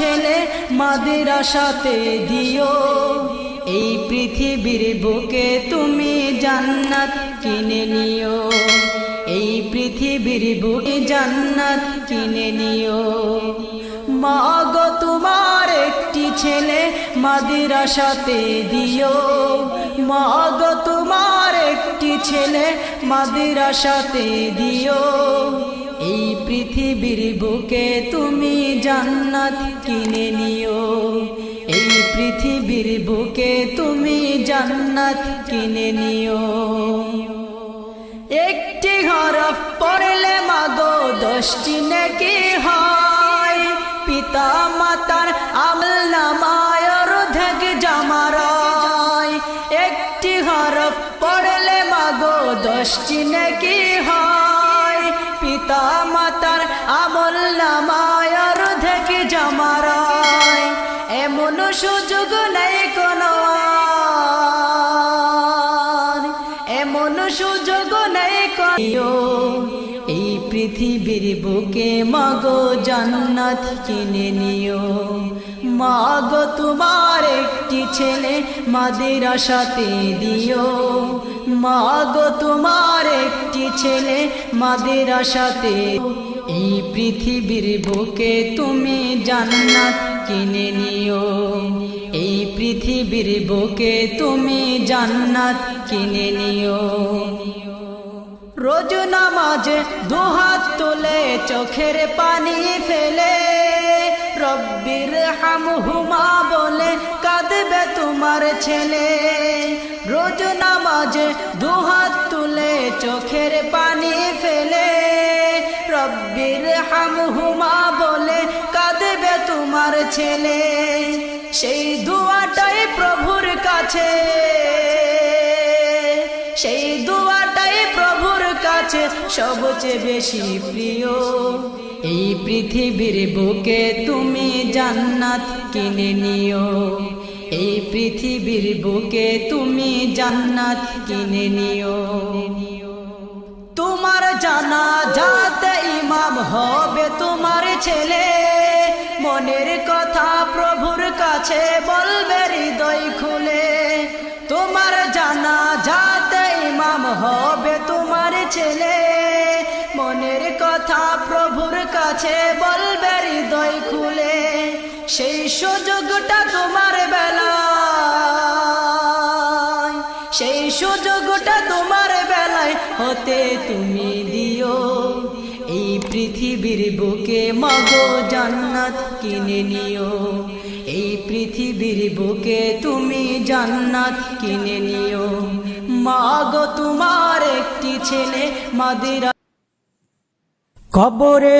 ছেলে মাদ্রাসাতে দিও। এই পৃথিবীর বুকে তুমি জান্নাত কিনে নিও। এই পৃথিবীর বুকে জান্নাত কিনে নিও। মা গো তোমার একটি ছেলে মাদ্রাসাতে দিও। মা গো তোমার একটি ছেলে মাদ্রাসাতে দিও। এই পৃথিবীর বুকে তুমি জান্নাত কিনে নিও। এই পৃথিবীর বুকে তুমি জান্নাত কিনে নিও। একটি হরফ পড়লে মাগো 10টি নেকি হয়। পিতা মাতার আমলনামায় অর্ধেক জমা রয়। একটি হরফ পড়লে মাগো 10টি নেকি হয়। পিতা মাতার আমলনামায় অর্ধেক জমা রয়। এমন সুযোগ নেই কোনো আর, এমন সুযোগ নেই কোনো। এই পৃথিবীর বুকে মাগো জান্নাত কিনে নিও। মাগো তোমার একটি ছেলে মাদ্রাসাতে দিও। মাগো তোমার একটি ছেলে মাদ্রাসাতে। এই পৃথিবীর বুকে তুমি জান্নাত কিনে নিও। এই পৃথিবীর বুকে তুমি জান্নাত কিনে নিও। রোজ নামাজে দুহাত তুলে চোখের পানি ফেলে রব্বির হামহুমা বলে কাঁদবে তোমার ছেলে। রোজ নামাজে দুহাত তুলে চোখের পানি ফেলে রব্বির হামহুমা বলে কাঁদবে তোমার ছেলে। সেই দুয়াটাই প্রভুর কাছে, সেই দুয়াটাই প্রভুর কাছে সবচেয়ে বেশি প্রিয়। এই পৃথিবীর বুকে তুমি জান্নাত কিনে নিও। এই পৃথিবীর বুকে তুমি জান্নাত কিনে নিও। তোমার জানাজাতে ইমাম হবে তোমার ছেলে। মনের কথা প্রভুর কাছে বলবে হৃদয় খুলে। তোমার জানাজাতে ইমাম হবে তোমার ছেলে। মনের কথা প্রভুর কাছে বলবে হৃদয় খুলে। সেই সুযোগটা তোমার বেলায়, সেই সুযোগটা তোমার বেলায় হতে তুমি দিও। এই পৃথিবীর বুকে মাগো জান্নাত কিনে নিও। এই পৃথিবীর বুকে তুমি জান্নাত কিনে নিও। মাগো তোমার একটি ছেলে মাদ্রাসা কবরে